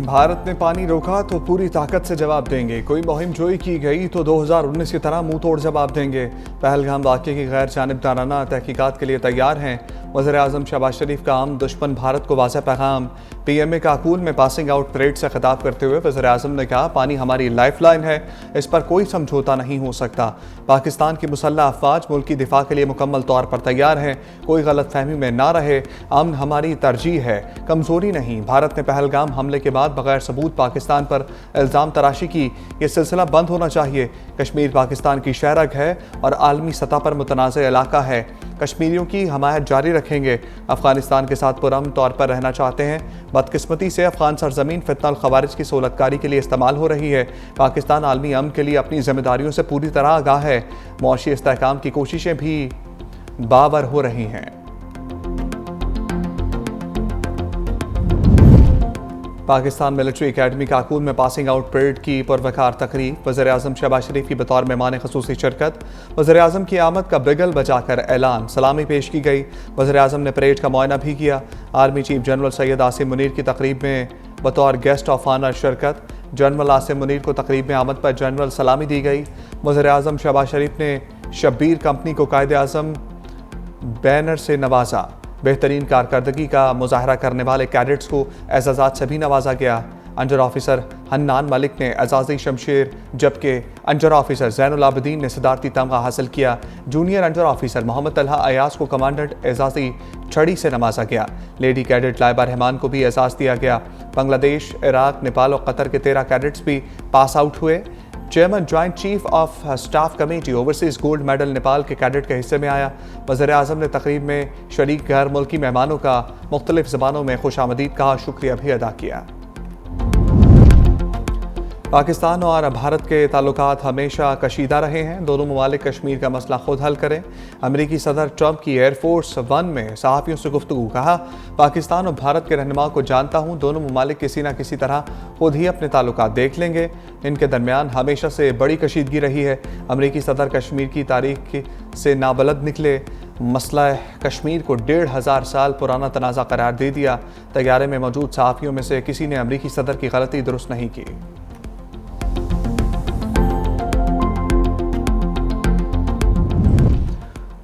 भारत ने पानी रोका तो पूरी ताकत से जवाब देंगे। कोई मुहिम जोई की गई तो 2019 की तरह मुंह तोड़ जवाब देंगे। पहलगाम वाक़ये की गैर जानिबदाराना तहकीकात के लिए तैयार हैं। वज़ीर-ए-आज़म शहबाज शरीफ का आम दुश्मन भारत को वाज़ेह पैगाम। PMA काकून में पासिंग आउट परेड से खिताब करते हुए वज़ीर-ए-आज़म ने कहा, पानी हमारी लाइफ लाइन है, इस पर कोई समझौता नहीं हो सकता। पाकिस्तान की मुसल्लह अफ़वाज मुल्क की दिफा के लिए मुकम्मल तौर पर तैयार हैं। कोई गलत फहमी में ना रहे, अमन हमारी तरजीह है, कमज़ोरी नहीं। भारत ने पहलगाम हमले के बाद बगैर सबूत पाकिस्तान पर इल्ज़ाम तराशी की, ये सिलसिला बंद होना चाहिए। कश्मीर पाकिस्तान की शहरग है और आलमी सतह पर मुतनाज़ इलाका है। कश्मीरियों की हमायत जारी रखेंगे। अफगानिस्तान के साथ पुरअमन तौर पर रहना चाहते हैं। बदकिस्मती से अफगान सरजमीन फितना और खवारिज की सहूलतकारी के लिए इस्तेमाल हो रही है। पाकिस्तान आलमी अमन के लिए अपनी जिम्मेदारियों से पूरी तरह आगाह है। मुआशी इस्तेहकाम की कोशिशें भी बावर हो रही हैं। पाकिस्तान मिलिट्री एकेडमी काकून में पासिंग आउट परेड की पुरवकार तकरीब। वज़ीर-ए-आज़म शहबाज शरीफ की बतौर मेहमान ख़ुसूसी शिरकत। वज़ीर-ए-आज़म की आमद का बिगल बजाकर ऐलान, सलामी पेश की गई। वज़ीर-ए-आज़म ने परेड का मुआयना भी किया। Army chief general Syed Asim Munir की तकरीब में बतौर गेस्ट ऑफ ऑनर शिरकत। जनरल आसिम मुनीर को तकरीब में आमद पर जनरल सलामी दी गई। वज़ीर-ए-आज़म शहबाज शरीफ ने शब्बीर कंपनी को कायदे-ए-आज़म बैनर से नवाजा। बेहतरीन कारकर्दगी का मुजाहरा करने वाले कैडेट्स को एजाज़ात से भी नवाजा गया। अंजर ऑफिसर हन्नान मलिक ने एजाज़ी शमशेर, जबकि अंजर ऑफिसर ज़ैनुल आबिदीन ने सदारती तमगा हासिल किया। जूनियर अंजर ऑफिसर मोहम्मद तलहा अयाज को कमांडेंट एजाज़ी छड़ी से नवाजा गया। लेडी कैडेट लाइबा रहमान को भी एजाज़ दिया गया। बांग्लादेश, इराक, नेपाल और कतर के 13 कैडेट्स भी पास आउट हुए। Chairman joint chief of staff committee overseas gold medal Nepal के कैडेट के हिस्से में आया। वज़ीर-ए-आज़म ने तकरीब में शरीक गैर मुल्की मेहमानों का मुख्तलिफ ज़बानों में खुशामदीद कहा, शुक्रिया भी अदा किया। पाकिस्तान और भारत के ताल्लुकात हमेशा कशीदा रहे हैं। दोनों ममालिक कश्मीर का मसला खुद हल करें। अमेरिकी सदर ट्रंप की एयरफोर्स 1 में सहाफ़ियों से गुफ्तगू। कहा, पाकिस्तान और भारत के रहनुमा को जानता हूँ, दोनों ममालिक किसी न किसी तरह खुद ही अपने ताल्लुकात देख लेंगे। इनके दरमियान हमेशा से बड़ी कशीदगी रही है। अमेरिकी सदर कश्मीर की तारीख से नाबलद निकले। मसला कश्मीर को 1500 साल पुराना तनाज़ा करार दे दिया। तैयारे में मौजूद सहाफ़ियों में से किसी ने अमेरिकी सदर की गलती दुरुस्त नहीं की।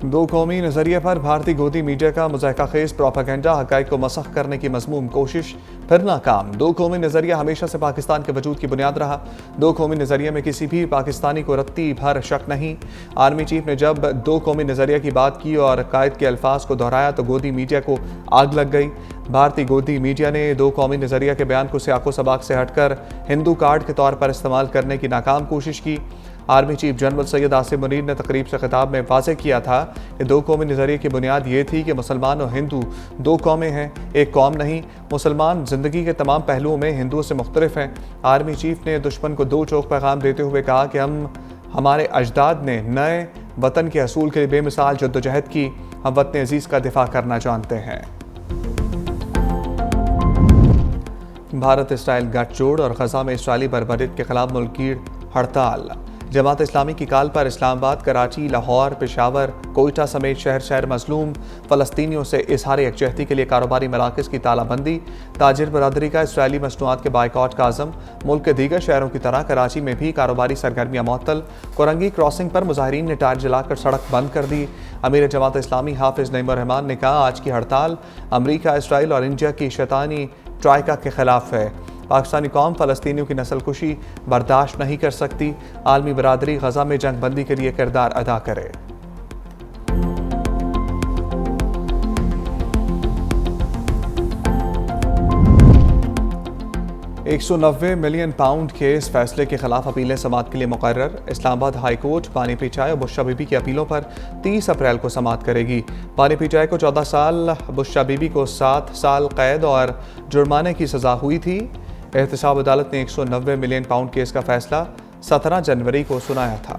दो कौमी नज़रिए पर भारतीय गोदी मीडिया का मुज़ाहिका खेज़ प्रोपेगेंडा हक़ाइक़ को मसख़ करने की मज़मूम कोशिश फिर नाकाम। दो कौमी नज़रिया हमेशा से पाकिस्तान के वजूद की बुनियाद रहा। दो कौमी नज़रिए में किसी भी पाकिस्तानी को रत्ती भर शक नहीं। आर्मी चीफ ने जब दो कौमी नज़रिया की बात की और कायद के अल्फाज को दोहराया तो गोदी मीडिया को आग लग गई। भारतीय गोदी मीडिया ने दो कौमी नज़रिया के बयान को सियाको सबाक से हटकर हिंदू कार्ड के तौर पर इस्तेमाल करने की नाकाम कोशिश की। Army chief general Syed Asim Munir ने तकरीब से खिताब में वाज़ेह किया था कि दो कौमी नज़रिए की बुनियाद ये थी कि मुसलमान और हिंदू दो कौमें हैं, एक कौम नहीं। मुसलमान ज़िंदगी के तमाम पहलुओं में हिंदुओं से मुख्तलिफ हैं। आर्मी चीफ ने दुश्मन को दो चौक पैगाम देते हुए कहा कि हमारे अजदाद ने नए वतन के असूल के लिए बेमिसाल जद्दोजहद की। हम वतन अजीज़ का दिफा करना जानते हैं। भारत इसराइल गठजोड़ और गजा में इसराइली बर्बरीत के खिलाफ मुल्की हड़ताल। जमात इस्लामी की काल पर इस्लामाबाद, कराची, लाहौर, पेशावर, कोयटा समेत शहर शहर मजलूम फ़लस्तीनियों से इजहार यकजहती के लिए कारोबारी मराकज़ की तालाबंदी। ताजिर बरादरी का इसराइली मसनूआत के बाइकआउट का आज़म। मुल्क के दीगर शहरों की तरह कराची में भी कारोबारी सरगर्मियाँ मुअत्तल। कोरंगी क्रॉसिंग पर मुजाहिरीन ने टायर जलाकर सड़क बंद कर दी। अमीर जमात इस्लामी हाफिज़ नईमुर रहमान ने कहा, आज की हड़ताल अमरीका, इसराइल और इंडिया की शैतानी ट्राइका के खिलाफ है। पाकिस्तानी कौम फ़लस्तीनियों की नस्लकुशी बर्दाश्त नहीं कर सकती। आलमी बरादरी गजा में जंग बंदी के लिए किरदार अदा करे। 190 मिलियन पाउंड के इस फैसले के खिलाफ अपीलें समाअत के लिए मुकर्रर। इस्लामाबाद हाई कोर्ट पानी पी चाय और बुशरा बीबी की अपीलों पर 30 अप्रैल को समाअत करेगी। पानी पी चाय को 14 साल, बुशरा बीबी को 7 साल कैद और जुर्माने की सज़ा हुई थी। एहतसाब अदालत ने 190 मिलियन पाउंड केस का फैसला 17 जनवरी को सुनाया था।